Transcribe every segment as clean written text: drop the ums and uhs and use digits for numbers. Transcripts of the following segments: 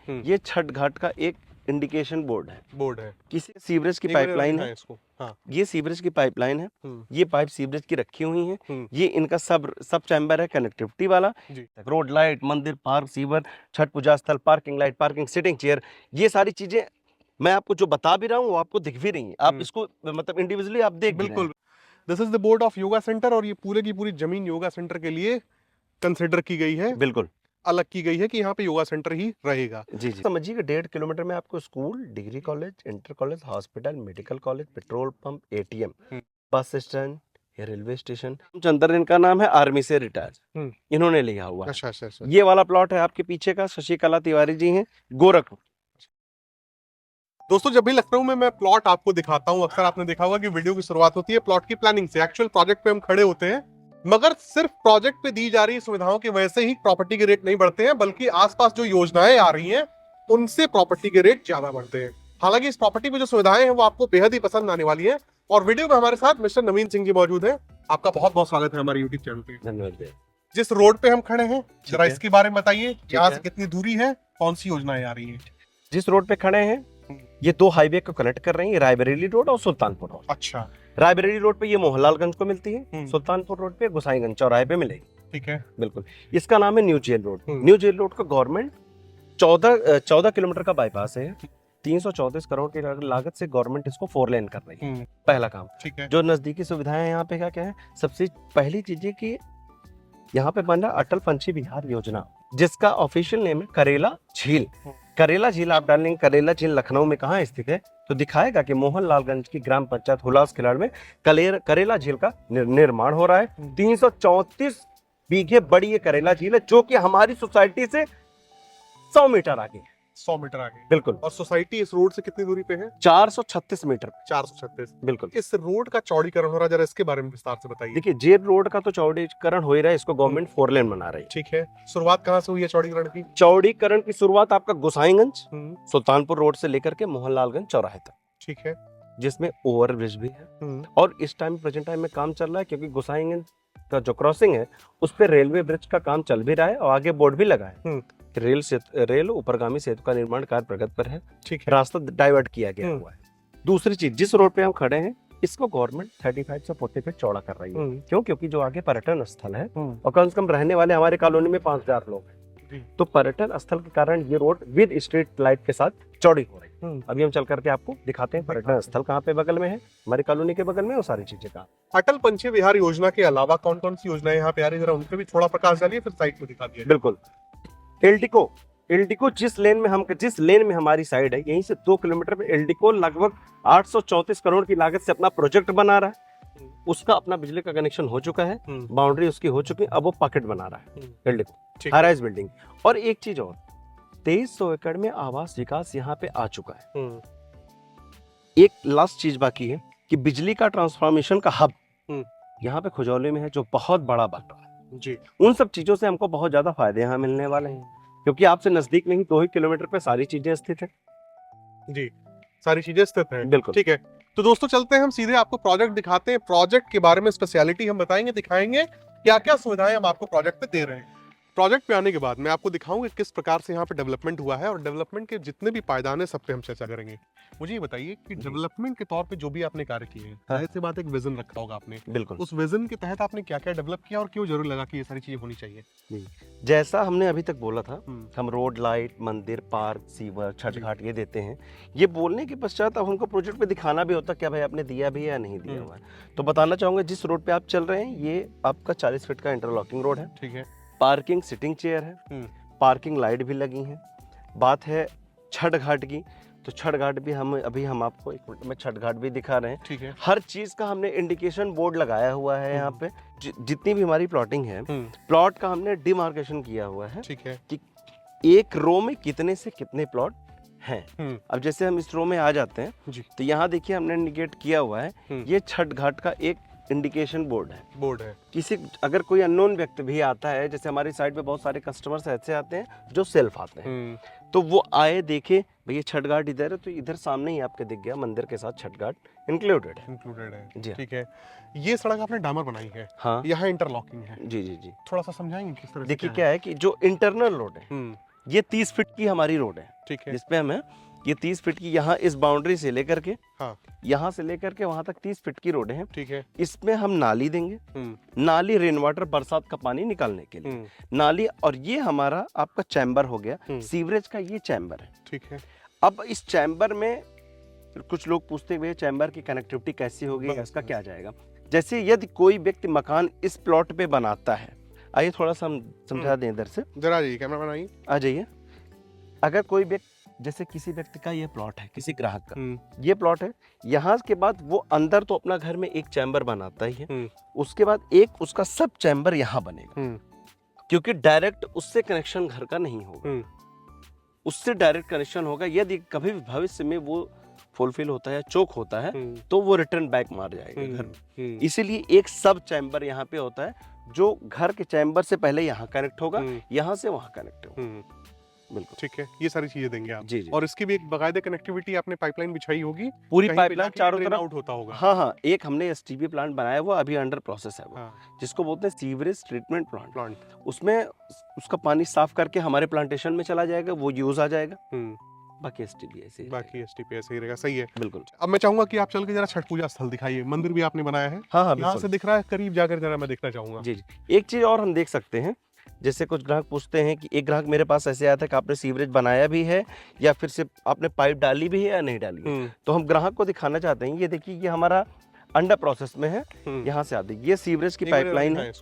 ये छठ घाट का एक इंडिकेशन बोर्ड है। किसी सीवरेज की पाइपलाइन है इसको। हाँ। ये सीवरेज की पाइपलाइन है। ये पाइप सीवरेज की रखी हुई है। ये इनका सब चैम्बर है कनेक्टिविटी वाला। रोड लाइट, मंदिर, पार्क, सीवर, छठ पूजा स्थल, parking light, parking sitting chair, ये सारी चीजें मैं आपको जो बता भी रहा हूँ वो आपको दिख भी रही है। आप इसको मतलब इंडिविजुअली आप देख बिल्कुल। This is the board of yoga centre और ये पूरे की पूरी जमीन योगा सेंटर के लिए कंसिडर की गई है, बिल्कुल अलग की गई है कि यहाँ पे योगा सेंटर ही रहेगा। जी जी। समझिए कि 1.5 किलोमीटर में आपको school, degree college, inter college, hospital, medical college, petrol pump, ATM, bus stand, ये रेलवे स्टेशन। चंद्र, इनका नाम है, आर्मी से रिटायर, इन्होंने लिया हुआ है। अच्छा। ये वाला प्लॉट है आपके पीछे का, शशिकला तिवारी जी हैं, गोरखपुर। दोस्तों, जब भी लखनऊ में मैं प्लॉट आपको दिखाता हूँ, अक्सर आपने देखा होगा कि वीडियो की शुरुआत होती है प्लॉट की प्लानिंग से। एक्चुअल प्रोजेक्ट पे हम खड़े होते हैं, मगर सिर्फ प्रोजेक्ट पे दी जा रही सुविधाओं की वजह से ही प्रॉपर्टी के रेट नहीं बढ़ते हैं, बल्कि आसपास जो योजनाएं आ रही हैं उनसे प्रॉपर्टी के रेट ज्यादा बढ़ते हैं। हालांकि इस प्रॉपर्टी में जो सुविधाएं हैं वो आपको बेहद ही पसंद आने वाली है। और वीडियो में हमारे साथ मिस्टर नवीन सिंह जी मौजूद है। आपका बहुत बहुत स्वागत है हमारे यूट्यूब चैनल पे। धन्यवाद। जिस रोड पे हम खड़े हैं, जरा इसके बारे में बताइए, यहाँ से कितनी दूरी है, कौन सी योजनाएं आ रही है? जिस रोड पे खड़े हैं ये 2 हाईवे को कनेक्ट कर रही है, रायबरेली रोड और सुल्तानपुर रोड। अच्छा। रायबरेली रोड पे ये मोहनलालगंज को मिलती है, सुल्तानपुर रोड पे गोसाईगंज चौराहे पे मिलेगी। ठीक है। बिल्कुल। इसका नाम है new jail road. New jail road का गवर्नमेंट 14 किलोमीटर का बाईपास है। 334 करोड़ की लागत से गवर्नमेंट इसको 4 लेन कर रही है। पहला काम। ठीक है। जो नजदीकी सुविधाएं यहाँ पे क्या है, सबसे पहली चीज है कि यहाँ पे बन रहा अटल पंछी विहार योजना, जिसका ऑफिशियल नेम है करेला झील। करेला झील आप डालेंगे, करेला झील लखनऊ में कहाँ स्थित है तो दिखाएगा कि मोहनलालगंज की ग्राम पंचायत हुलास खिलाड़ में करेला झील का निर्माण हो रहा है। 334 बीघे बड़ी ये करेला झील है, जो कि हमारी सोसाइटी से 100 मीटर आगे है। 100 मीटर आगे। बिल्कुल। और सोसाइटी इस रोड से कितनी दूरी पे है? 436 मीटर। 436। बिल्कुल। इस रोड का चौड़ीकरण हो रहा है, जरा इसके बारे में विस्तार से बताइए। देखिए, जेल रोड का तो चौड़ीकरण हो ही रहा है, इसको गवर्नमेंट 4 लेन बना रही है। ठीक है। शुरुआत कहाँ से हुई है चौड़ीकरण की? चौड़ीकरण की शुरुआत आपका गोसाईगंज सुल्तानपुर रोड से लेकर के मोहनलालगंज चौराहे तक। ठीक है। जिसमें ओवर ब्रिज भी है। और इस टाइम प्रेजेंट टाइम में काम चल रहा है, क्योंकि गोसाईगंज का जो क्रॉसिंग है उस पर रेलवे ब्रिज का काम चल भी रहा है और आगे बोर्ड भी लगा है। रेल ऊपरगामी सेतु का निर्माण कार्य प्रगति पर है। ठीक है। रास्ता डाइवर्ट किया गया हुआ है। दूसरी चीज, जिस रोड पे हम खड़े हैं इसको गवर्नमेंट 35 से 40 फीट चौड़ा कर रही है। क्यों? क्योंकि जो आगे पर्यटन स्थल है और कम से कम रहने वाले हमारे कॉलोनी में 5000 लोग हैं, तो पर्यटन स्थल के कारण ये रोड विद स्ट्रीट लाइट के साथ चौड़ी हो रही है। अभी हम चल करके आपको दिखाते हैं पर्यटन स्थल कहाँ पे बगल में है, हमारी कॉलोनी के बगल में, वो सारी चीजें का। अटल पंछी विहार योजना के अलावा कौन कौन सी योजनाएं यहाँ पे आ रही है, जरा उन पे भी थोड़ा प्रकाश डालिए, फिर साइड पे दिखा दिए। बिल्कुल। एल्डिको जिस लेन में हमारी साइड है, यहीं से 2 किलोमीटर पे एल्डिको लगभग 834 करोड़ की लागत से अपना प्रोजेक्ट बना रहा है। उसका अपना बिजली का कनेक्शन हो चुका है, बाउंड्री उसकी हो चुकी है, अब वो पॉकेट बना रहा है एल्डिको, हाई राइज बिल्डिंग। और एक चीज और, 2300 एकड़ में आवास विकास यहाँ पे आ चुका है। एक लास्ट चीज बाकी है कि बिजली का ट्रांसफॉर्मेशन का हब यहाँ पे खुजौली में है, जो बहुत बड़ा बन रहा है जी। उन सब चीजों से हमको बहुत ज्यादा फायदे यहाँ मिलने वाले हैं, क्योंकि आपसे नजदीक में ही 2 ही किलोमीटर पे सारी चीजें स्थित है जी। सारी चीजें स्थित हैं। बिल्कुल। ठीक है, तो दोस्तों चलते हैं, हम सीधे आपको प्रोजेक्ट दिखाते हैं। प्रोजेक्ट के बारे में स्पेशलिटी हम बताएंगे, दिखाएंगे क्या क्या सुविधाएं हम आपको प्रोजेक्ट पे दे रहे हैं। प्रोजेक्ट पे आने के बाद मैं आपको दिखाऊंगा किस प्रकार से यहाँ पे डेवलपमेंट हुआ है, और डेवलपमेंट के जितने भी पायदान है सब पे हम चर्चा करेंगे। मुझे ये बताइए कि डेवलपमेंट के तौर पे जो भी आपने कार्य किए हैं, जाहिर सी बात एक विजन रखा होगा आपने। बिल्कुल। उस विजन के तहत आपने क्या क्या डेवलप किया और क्यों जरूरी लगा कि ये सारी चीजें होनी चाहिए? जैसा हमने अभी तक बोला था, हम रोड, लाइट, मंदिर, पार्क, सीवर, छठ घाट ये देते हैं। ये बोलने के पश्चात अब हमको प्रोजेक्ट पे दिखाना भी होता है क्या भाई आपने दिया भी है या नहीं दिया हुआ है। तो बताना चाहूंगा, जिस रोड पे आप चल रहे हैं ये आपका 40 फीट का इंटरलॉकिंग रोड है। ठीक है। पार्किंग सिटिंग चेयर है, पार्किंग लाइट भी लगी है। बात है छठ घाट की, तो छठ घाट भी हम आपको 1 मिनट में छठ घाट भी दिखा रहे हैं। ठीक है। हर चीज का हमने इंडिकेशन बोर्ड लगाया हुआ है यहाँ पे। जितनी भी हमारी प्लॉटिंग है, प्लॉट का हमने डिमार्केशन किया हुआ है। ठीक है। कि एक रो में कितने से कितने प्लॉट हैं। अब जैसे हम इस रो में आ जाते हैं तो यहाँ देखिए हमने इंडिकेट किया हुआ है, ये छठ घाट का एक इंडिकेशन बोर्ड है। किसी अगर कोई अननोन व्यक्ति भी आता है, जैसे हमारी साइड पे बहुत सारे कस्टमर्स ऐसे आते हैं जो सेल्फ आते हैं, तो वो आए देखे भैया छठ घाट इधर है, तो इधर सामने ही आपके दिख गया मंदिर के साथ छठ घाट इंक्लूडेड है जी। ठीक है। ये सड़क आपने डामर बनाई है। हाँ। यहाँ इंटरलॉकिंग है। जी। थोड़ा सा समझाएंगे किस तरह? देखिए क्या है कि जो इंटरनल रोड है ये 30 फीट की हमारी रोड है, ठीक है। जिसपे हमें ये 30 फीट की यहाँ इस बाउंड्री से लेकर के हाँ। यहाँ से लेकर के वहां तक 30 फीट की रोड है। ठीक है। इसमें हम नाली देंगे, नाली रेन वाटर बरसात का पानी निकालने के लिए नाली, और ये हमारा आपका चैम्बर हो गया सीवरेज का, ये चैम्बर है। ठीक है। अब इस चैम्बर में कुछ लोग पूछते हुए चैम्बर की कनेक्टिविटी कैसी होगी, इसका क्या जाएगा। जैसे यदि कोई व्यक्ति मकान इस प्लॉट पे बनाता है, आइए थोड़ा सा हम समझा दें इधर से, जरा आइए कैमरा मैन आइए, आ जाइए। अगर कोई व्यक्ति, जैसे किसी व्यक्ति का ये प्लॉट है, किसी ग्राहक का ये प्लॉट है, यहाँ के बाद वो अंदर तो अपना घर में एक चैम्बर बनाता ही है, उसके बाद एक उसका सब चैम्बर यहाँ बनेगा, क्योंकि डायरेक्ट उससे कनेक्शन घर का नहीं होगा, उससे डायरेक्ट कनेक्शन होगा। यदि कभी भी भविष्य में वो फुलफिल होता है, चोक होता है, तो वो रिटर्न बैक मार जाएगा घर। इसीलिए एक सब चैम्बर यहाँ पे होता है, जो घर के चैम्बर से पहले यहाँ कनेक्ट होगा, यहाँ से वहाँ कनेक्ट होगा। बिल्कुल ठीक है, ये सारी चीजें देंगे आप। जी जी। और इसकी भी एक बाकायदा कनेक्टिविटी आपने पाइपलाइन बिछाई होगी, पूरी पाइपलाइन चारों तरफ आउट होता होगा। हाँ हाँ, एक हमने एसटीपी प्लांट बनाया हुआ, अभी अंडर प्रोसेस है वो, हाँ। जिसको बोलते हैं सीवरेज ट्रीटमेंट प्लांट। उसमें उसका पानी साफ करके हमारे प्लांटेशन में चला जाएगा, वो यूज आ जाएगा। बाकी एसटीपी ऐसे ही रहेगा। सही है, बिल्कुल। अब मैं चाहूंगा कि आप चल के जरा छठ पूजा स्थल दिखाइए, मंदिर भी आपने बनाया है। हाँ हाँ, यहाँ से दिख रहा है, करीब जाकर जरा मैं देखना चाहूंगा। जी जी। एक चीज और हम देख सकते हैं, जैसे कुछ ग्राहक पूछते हैं कि एक ग्राहक मेरे पास ऐसे आया था कि आपने सीवरेज बनाया भी है या फिर सिर्फ आपने पाइप डाली भी है या नहीं डाली है। तो हम ग्राहक को दिखाना चाहते हैं, ये देखिए ये हमारा अंडर प्रोसेस में है, यहाँ से आती ये सीवरेज की पाइपलाइन है,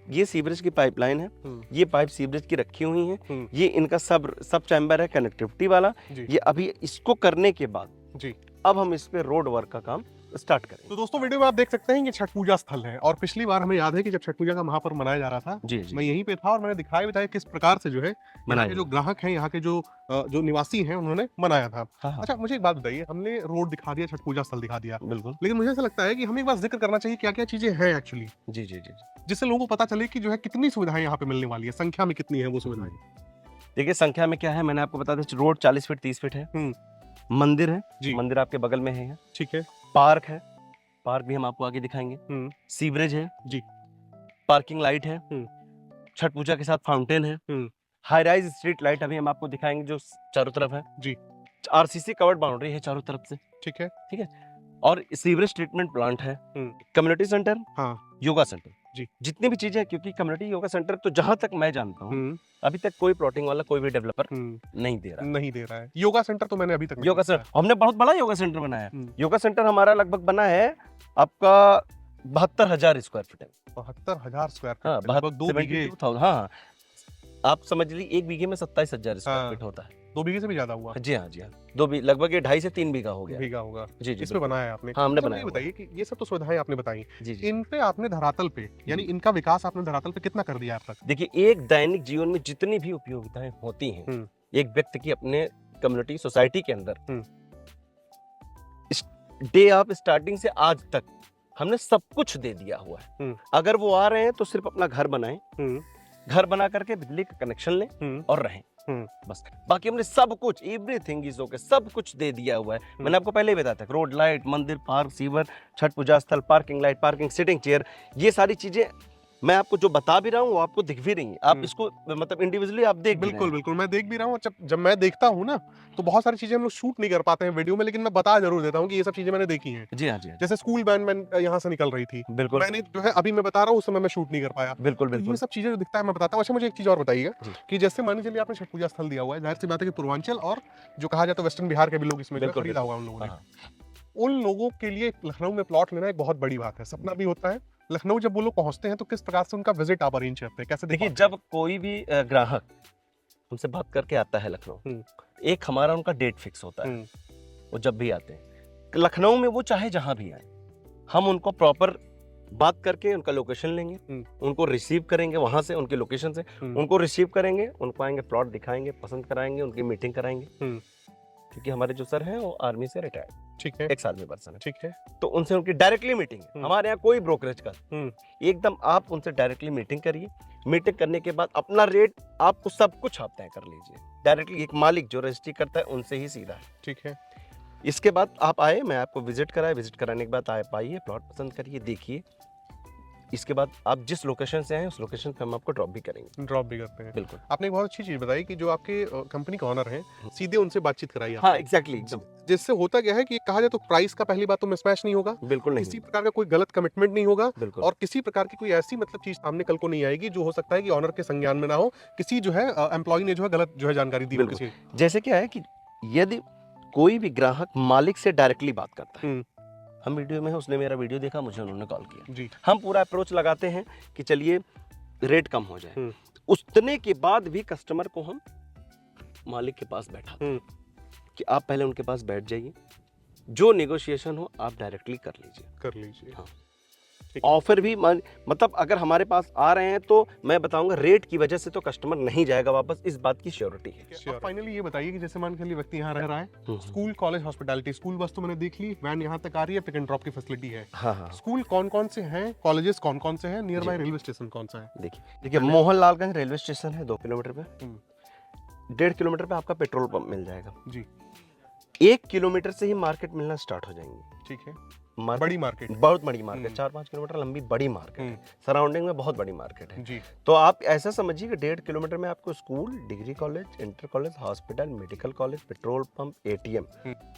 ये सीवरेज की पाइपलाइन है, ये पाइप सीवरेज की रखी हुई है, ये इनका सब चैम्बर है कनेक्टिविटी वाला। ये अभी इसको करने के बाद जी अब हम इस पे रोड वर्क का काम स्टार्ट करें। तो दोस्तों वीडियो में आप देख सकते हैं कि छठ पूजा स्थल है, और पिछली बार हमें याद है कि जब छठ पूजा का महापर्व मनाया जा रहा था, जी जी, मैं यहीं पे था और मैंने दिखाया भी था किस प्रकार से जो है यहाँ के जो ग्राहक हैं, यहाँ के जो निवासी हैं, उन्होंने मनाया था। हाँ। अच्छा मुझे एक बात बताइए, हमने रोड दिखा दिया, छठ पूजा स्थल दिखा दिया, बिल्कुल, लेकिन मुझे ऐसा लगता है कि हमें एक बार जिक्र करना चाहिए क्या क्या चीजें हैं एक्चुअली। जी जी जी, जिससे लोगों को पता चले कि जो है कितनी सुविधाएं यहाँ पे मिलने वाली है, संख्या में कितनी है वो सुविधाएं। देखिए संख्या में क्या है, मैंने आपको बता दिया, रोड 40 फीट 30 फीट है, मंदिर है जी, मंदिर आपके बगल में है, ठीक है, पार्क है, पार्क भी हम आपको आगे दिखाएंगे, सीवरेज है जी, पार्किंग लाइट है, छठ पूजा के साथ फाउंटेन है, हाई राइज स्ट्रीट लाइट अभी हम आपको दिखाएंगे जो चारों तरफ है जी, आरसीसी कवर्ड बाउंड्री है चारों तरफ से, ठीक है, और सीवरेज ट्रीटमेंट प्लांट है, कम्युनिटी सेंटर, हाँ, योगा सेंटर जी, जितनी भी चीजें, क्योंकि कम्युनिटी योगा सेंटर तो जहां तक मैं जानता हूँ अभी तक कोई प्लॉटिंग वाला कोई भी डेवलपर नहीं दे रहा है। योगा सेंटर तो मैंने अभी तक योगा सेंटर हमने बहुत बड़ा योगा सेंटर बनाया है। योगा सेंटर हमारा लगभग बना है आपका 72,000 स्क्वायर फीट है। 72,000 स्क्वायर फीट, हाँ, लगभग 2 बीघे। हाँ, आप समझ लीजिए 1 बीघे में 27,000 स्क्वायर फीट होता है। 2 बीघे से भी ज्यादा हुआ। जी हाँ जी हाँ, 2 बीघे लगभग ये 2.5 से 3 बीघा हो गया। बीघा होगा जी जी, इसमें बनाया है आपने। हाँ, हमने बनाया। बताइए कि ये सब तो सुविधाएं आपने बताई, जी जी, इन पे आपने धरातल पे, यानी इनका विकास आपने धरातल पे कितना कर दिया अब तक? देखिए एक दैनिक जीवन में जितनी भी उपयोगिताएं होती हैं एक व्यक्ति की अपने कम्युनिटी सोसाइटी के अंदर, डे ऑफ स्टार्टिंग से आज तक हमने सब कुछ दे दिया हुआ है। अगर वो आ रहे हैं तो सिर्फ अपना घर बनाएं, घर बना करके बिजली का कनेक्शन लें और रहें, बस। बाकी हमने सब कुछ, एवरीथिंग इज ओके, सब कुछ दे दिया हुआ है। मैंने आपको पहले ही बताया था, रोड लाइट, मंदिर, पार्क, सीवर, छठ पूजा स्थल, parking light, parking, sitting chair, ये सारी चीजें मैं आपको जो बता भी रहा हूँ वो आपको दिख भी रही है। आप इसको मतलब इंडिविजुअली आप देख बिल्कुल बिल्कुल मैं देख भी रहा हूँ। जब मैं देखता हूँ ना तो बहुत सारी चीजें हम लोग शूट नहीं कर पाते हैं वीडियो में, लेकिन मैं बता जरूर देता हूँ कि ये सब चीजें मैंने देखी हैं। जी हाँ जी, जैसे स्कूल वैन यहाँ से निकल रही थी, बिल्कुल, मैंने जो है अभी मैं बता रहा हूँ उस समय मैं शूट नहीं कर पाया। बिल्कुल बिल्कुल, ये सब चीजें जो दिखता है मैं बताता हूँ। अच्छा मुझे एक चीज और बताइएगा कि जैसे मान लीजिए आपने छठ पूजा स्थल दिया हुआ है, जाहिर सी बात है कि पूर्वांचल और जो कहा जाए तो वेस्टर्न बिहार के भी लोग इसमें खरीदा होगा उन लोगों ने। उन लोगों के लिए लखनऊ में प्लॉट लेना एक बहुत बड़ी बात है, सपना भी होता है। लखनऊ जब वो लोग पहुंचते हैं तो किस प्रकार से उनका विजिट आप अरेंज करते हैं, कैसे? देखिए जब कोई भी ग्राहक हमसे बात करके आता है लखनऊ, एक हमारा उनका डेट फिक्स होता है, वो जब भी आते हैं लखनऊ में, वो चाहे जहां भी आए, हम उनको प्रॉपर बात करके उनका लोकेशन लेंगे, उनको रिसीव करेंगे वहां से, उनके लोकेशन से उनको रिसीव करेंगे, उनको आएंगे, प्लॉट दिखाएंगे, पसंद कराएंगे, उनकी मीटिंग कराएंगे, क्योंकि हमारे जो सर हैं वो आर्मी से रिटायर्ड, ठीक है, एक्स आर्मी पर्सन है, ठीक है, तो उनसे उनकी डायरेक्टली मीटिंग है। हमारे यहाँ कोई ब्रोकरेज का एकदम, आप उनसे डायरेक्टली मीटिंग करिए। मीटिंग करने के बाद अपना रेट आपको सब कुछ आप तय कर लीजिए डायरेक्टली, एक मालिक जो रजिस्ट्री करता है उनसे ही सीधा, ठीक है। इसके बाद आप आए, मैं आपको विजिट कराए, विजिट कराने के बाद आप आइए, प्लॉट पसंद करिए, देखिए, इसके बाद आप जिस लोकेशन से आए उस लोकेशन पे हम आपको ड्रॉप भी करेंगे। ड्रॉप भी करते हैं। बिल्कुल। आपने एक बहुत अच्छी चीज बताई कि जो आपके कंपनी के ऑनर हैं सीधे उनसे बातचीत कराई हाँ आपने। एग्जैक्टली एकदम। जिससे होता क्या है कि कहा जाए तो प्राइस का पहली बात तो मिसमैच नहीं होगा, बिल्कुल किसी नहीं। प्रकार का कोई गलत कमिटमेंट नहीं होगा, बिल्कुल। और किसी प्रकार की कोई ऐसी मतलब चीज सामने कल को नहीं आएगी जो हो सकता है कि ऑनर के संज्ञान में ना हो, किसी जो है एम्प्लॉय ने जो है गलत जो है जानकारी दी हो बिल्कुल। किसी। जैसे क्या है कि यदि कोई भी ग्राहक मालिक से डायरेक्टली बात करता है, हम वीडियो में है, उसने मेरा वीडियो देखा, मुझे उन्होंने कॉल किया जी। हम पूरा अप्रोच लगाते हैं कि चलिए रेट कम हो जाए। उतने के बाद भी कस्टमर को हम मालिक के पास बैठा कि आप पहले उनके पास बैठ जाइए, जो नेगोशिएशन हो आप डायरेक्टली कर लीजिए। हाँ। ऑफर भी मतलब अगर हमारे पास आ रहे हैं तो मैं बताऊंगा रेट की वजह से तो कस्टमर नहीं जाएगा वापस, इस बात की श्योरिटी है। अब फाइनली ये बताइए कि जैसे मान के लिए व्यक्ति यहाँ रह रहा है, school college hospitality, school bus तो मैंने देख ली, वैन यहाँ तक आ रही है, पिक एंड ड्रॉप की फैसिलिटी है। हाँ। स्कूल कौन कौन से हैं, कॉलेजेस कौन कौन से हैं, नियर बाय रेलवे स्टेशन कौन सा है? देखिए मोहनलालगंज रेलवे स्टेशन है 2 किलोमीटर पे, 1.5 किलोमीटर पे आपका पेट्रोल पंप मिल जाएगा जी। 1 किलोमीटर से ही मार्केट मिलना स्टार्ट हो जाएंगे। ठीक है, बड़ी मार्केट, बहुत बड़ी मार्केट, 4-5 किलोमीटर लंबी बड़ी मार्केट है, सराउंडिंग में बहुत बड़ी मार्केट है जी। तो आप ऐसा समझिए कि 1.5 किलोमीटर में आपको school, degree college, inter college, hospital, medical college, petrol pump, ATM,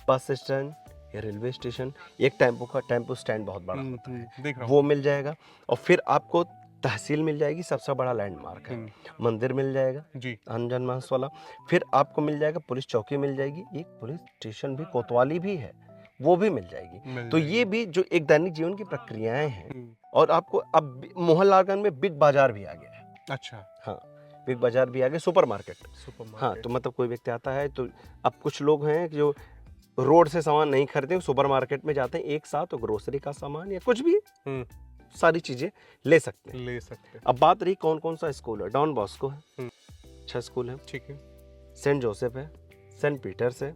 bus stand या रेलवे स्टेशन, एक टेम्पो स्टैंड बहुत बड़ा होता है वो मिल जाएगा, और फिर आपको तहसील मिल जाएगी, सबसे बड़ा लैंडमार्क है, मंदिर मिल जाएगा जी, हनुमान मास वाला, फिर आपको मिल जाएगा पुलिस चौकी मिल जाएगी, एक पुलिस स्टेशन भी कोतवाली भी है वो भी मिल जाएगी। तो ये भी जो एक दैनिक जीवन की प्रक्रियाएं हैं, और आपको अब मोहनलालगंज में बिग बाजार भी आ गया है। अच्छा, हाँ बिग बाजार भी आ गया, सुपर मार्केट। हाँ तो मतलब कोई व्यक्ति आता है तो अब कुछ लोग हैं जो रोड से सामान नहीं खरीदते, सुपर मार्केट में जाते हैं एक साथ, तो ग्रोसरी का सामान या कुछ भी सारी चीजें ले सकते हैं। अब बात रही कौन कौन सा स्कूल है, डॉन बॉस्को है, 6 स्कूल है, ठीक है, सेंट जोसेफ है, सेंट पीटर्स है,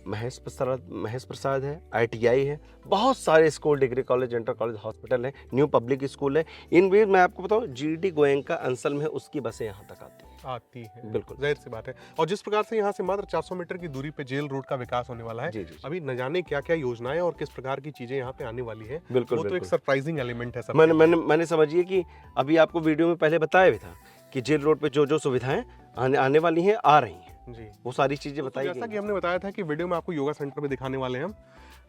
महेश प्रसाद है, ITI है, बहुत सारे school, degree college, inter college, hospital है, न्यू पब्लिक स्कूल है। इन भी मैं आपको बताऊं GD गोयनका अंसल में उसकी बसें यहाँ तक आती हैं। बिल्कुल जाहिर सी बात है। और जिस प्रकार से यहाँ से मात्र 400 मीटर की दूरी पे जेल रोड का विकास होने वाला है, जी। अभी न जाने क्या क्या योजनाएं और किस प्रकार की चीजें यहाँ पे आने वाली है, बिल्कुल वो तो एक सरप्राइजिंग एलिमेंट है। मैंने समझिए कि अभी आपको वीडियो में पहले बताया भी था कि जेल रोड पे जो सुविधाएं आने वाली हैं, आ रही हैं जी, वो सारी चीजें बताई जैसा कि हमने बताया था कि वीडियो में आपको योगा सेंटर में दिखाने वाले हैं हम।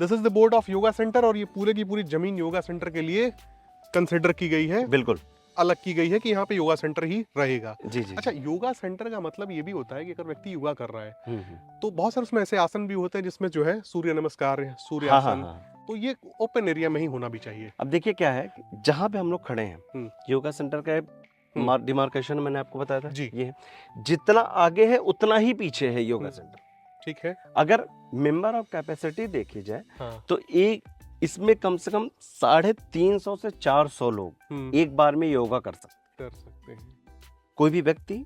This is the board of yoga centre, और ये पूरे की पूरी जमीन योगा सेंटर के लिए कंसिडर की गई है, बिल्कुल अलग की गई है कि यहाँ पे योगा सेंटर ही रहेगा। जी। अच्छा, योगा सेंटर का मतलब ये भी होता है कि अगर व्यक्ति योगा कर रहा है तो बहुत सारे उसमें ऐसे आसन भी होते हैं जिसमें जो है सूर्य नमस्कार, सूर्य आसन, तो ये ओपन एरिया में ही होना भी चाहिए। अब देखिए क्या है, जहाँ पे हम लोग खड़े हैं योगा सेंटर का डिमार्केशन मैंने आपको बताया था जी, ये जितना आगे है उतना ही पीछे है योगा सेंटर। ठीक है, अगर मेंबर ऑफ कैपेसिटी देखी जाए तो एक इसमें कम से कम 350 से 400 लोग एक बार में योगा कर सकते हैं। कोई भी व्यक्ति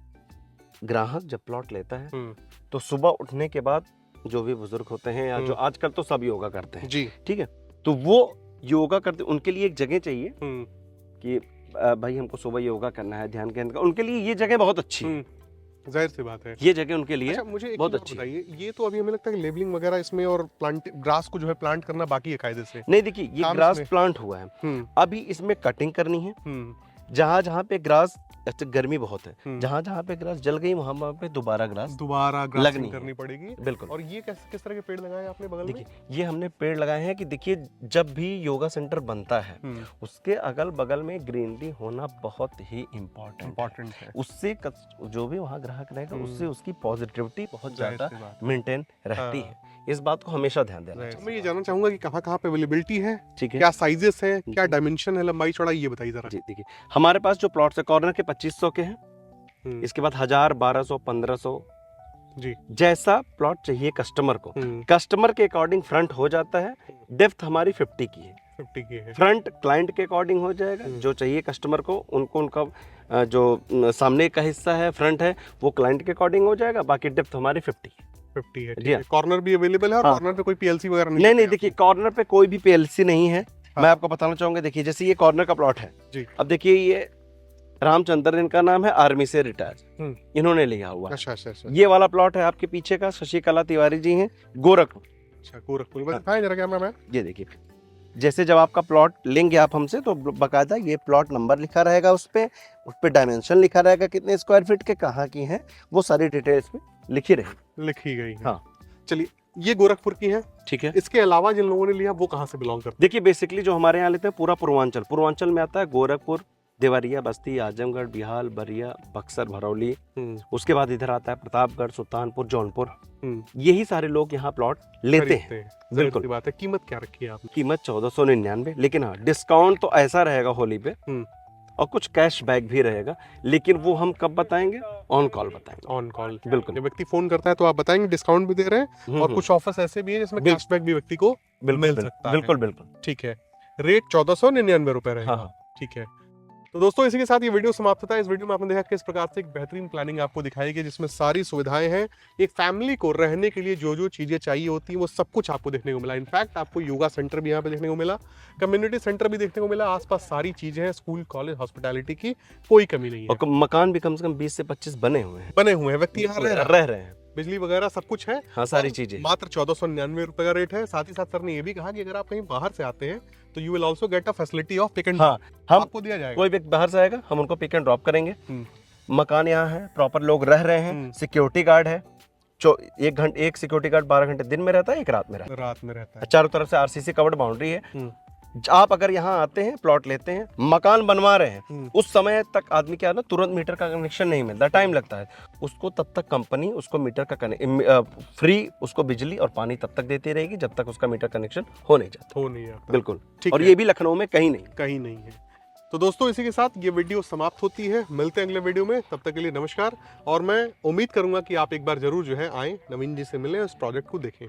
ग्राहक जब प्लॉट लेता है तो सुबह उठने के बाद जो भी बुजुर्ग होते हैं या जो आजकल तो सब योगा करते हैं जी, ठीक है, तो वो योगा करते, उनके लिए एक जगह चाहिए कि भाई हमको सुबह योगा करना है, ध्यान केंद्र, उनके लिए ये जगह बहुत अच्छी है। जाहिर सी बात है, ये जगह उनके लिए अच्छा, मुझे एक बहुत बात अच्छी बताइए, ये तो अभी हमें लगता है कि लेबलिंग वगैरह इसमें और प्लांट ग्रास को जो है प्लांट करना बाकी है कायदे से। नहीं देखिए ये ग्रास प्लांट हुआ है, अभी इसमें कटिंग करनी है, जहाँ पे ग्रास, गर्मी बहुत है, जहाँ पे ग्रास जल गई वहाँ पे दोबारा ग्रास लगनी करनी पड़ेगी। बिल्कुल। और ये किस तरह के पेड़ लगाए आपने बगल में? देखिए ये हमने पेड़ लगाए हैं कि देखिए जब भी योगा सेंटर बनता है उसके अगल बगल में ग्रीनरी होना बहुत ही इम्पोर्टेंट है। उससे जो भी वहाँ ग्राहक रहेगा उससे उसकी पॉजिटिविटी बहुत ज्यादा मेंटेन रहती है, इस बात को हमेशा ध्यान देना चाहिए। मैं ये जानना चाहूंगा कि कहाँ पे अवेलेबिलिटी है, ठीक है, क्या साइजेस हैं, क्या डायमेंशन है, लंबाई चौड़ाई, ये बताइए जरा। जी देखिए हमारे पास जो प्लॉट्स है कॉर्नर के 2500 के हैं, इसके बाद 1000, 1200, 1500 जी, जैसा प्लॉट चाहिए कस्टमर को, कस्टमर के अकॉर्डिंग फ्रंट हो जाता है। डेप्थ हमारी 50 की है, 50 की है। फ्रंट क्लाइंट के अकॉर्डिंग हो जाएगा, जो चाहिए कस्टमर को उनको उनका जो सामने का हिस्सा है फ्रंट है वो क्लाइंट के अकॉर्डिंग हो जाएगा, बाकी डेप्थ हमारी 50 है। ठीक है। कॉर्नर भी अवेलेबल है, और कॉर्नर पे कोई पीएलसी वगैरह नहीं देखिए कॉर्नर पे कोई भी पीएलसी नहीं है। मैं आपको बताना चाहूंगा, देखिए जैसे ये कॉर्नर का प्लॉट है जी, अब देखिए ये रामचंद्र इनका नाम है, आर्मी से रिटायर इन्होंने लिया हुआ। अच्छा। ये वाला प्लॉट है आपके पीछे का, शशिकला तिवारी जी हैं, गोरखपुर। अच्छा, गोरखपुर। बताएं जरा कैमरा मैन। ये देखिए जैसे जब आपका प्लॉट लेंगे आप हमसे तो बकायदा ये प्लॉट नंबर लिखा रहेगा, उस पे डायमेंशन लिखा रहेगा, कितने स्क्वायर फीट के कहाँ की हैं, वो सारी डिटेल्स में लिखी रहेगी। लिखी गई है। हाँ। चलिए, ये गोरखपुर की है। ठीक है। इसके अलावा जिन लोगों ने लिया वो कहाँ से बिलोंग करते देखिए बेसिकली जो हमारे यहाँ लेते हैं पूरा पूर्वांचल में आता है, गोरखपुर, देवरिया, बस्ती, आजमगढ़, बिहार, बरिया, बक्सर, भरौली, हैं? उसके बाद इधर आता है प्रतापगढ़, सुल्तानपुर, जौनपुर, यही सारे लोग यहाँ प्लॉट लेते हैं। बिल्कुल बिल्कुल। सी बात है। कीमत क्या रखी है आपने? कीमत 1499, लेकिन हाँ डिस्काउंट तो ऐसा रहेगा होली पे, और कुछ कैश बैक भी रहेगा, लेकिन वो हम कब बताएंगे, ऑन कॉल बताएंगे। On call. बिल्कुल। जब व्यक्ति फोन करता है तो आप बताएंगे, डिस्काउंट भी दे रहे हैं और कुछ ऑफर्स ऐसे भी हैं जिसमें कैशबैक भी व्यक्ति को मिल सकता है। बिल्कुल बिल्कुल। ठीक है। रेट 1499 रुपए रहेगा। हाँ। ठीक है। तो दोस्तों इसी के साथ ये वीडियो समाप्त होता है। इस वीडियो में आपने देखा किस प्रकार से एक बेहतरीन प्लानिंग आपको दिखाई गई, जिसमें सारी सुविधाएं हैं। एक फैमिली को रहने के लिए जो जो चीजें चाहिए होती हैं वो सब कुछ आपको देखने को मिला। इनफैक्ट आपको योगा सेंटर भी यहाँ पे देखने को मिला, कम्युनिटी सेंटर भी देखने को मिला, आसपास सारी चीजें हैं, स्कूल, कॉलेज, हॉस्पिटैलिटी की कोई कमी नहीं है। और मकान भी कम से कम 20 से 25 बने हुए हैं, बने हुए हैं, व्यक्ति यहाँ रह रहे हैं। बिजली वगैरह सब कुछ है। हाँ, सारी और चीजें। मात्र 1499 रुपए का रेट है। साथ ही साथ सर ने ये भी कहा कि अगर आप कहीं बाहर से आते हैं तो you will also get a facility of pick and हाँ, हम आपको दिया जाएगा। कोई व्यक्ति बाहर से आएगा हम उनको पिक एंड ड्रॉप करेंगे। मकान यहाँ है, प्रॉपर लोग रह रहे हैं, सिक्योरिटी गार्ड है, एक सिक्योरिटी गार्ड 12 घंटे दिन में रहता है, एक रात में रहता है। चारों तरफ से आरसीसी कवर्ड बाउंड्री है। आप अगर यहाँ आते हैं, प्लॉट लेते हैं, मकान बनवा रहे हैं, उस समय तक आदमी क्या है ना, तुरंत मीटर का कनेक्शन नहीं मिलता, टाइम लगता है उसको, तब तक कंपनी उसको मीटर का फ्री उसको बिजली और पानी तब तक देती रहेगी जब तक उसका मीटर कनेक्शन हो नहीं जाता। बिल्कुल। और ये भी लखनऊ में कहीं नहीं है। तो दोस्तों इसी के साथ ये वीडियो समाप्त होती है। मिलते हैं अगले वीडियो में, तब तक के लिए नमस्कार। और मैं उम्मीद करूंगा कि आप एक बार जरूर जो है आए, नवीन जी से मिलें, इस प्रोजेक्ट को देखें।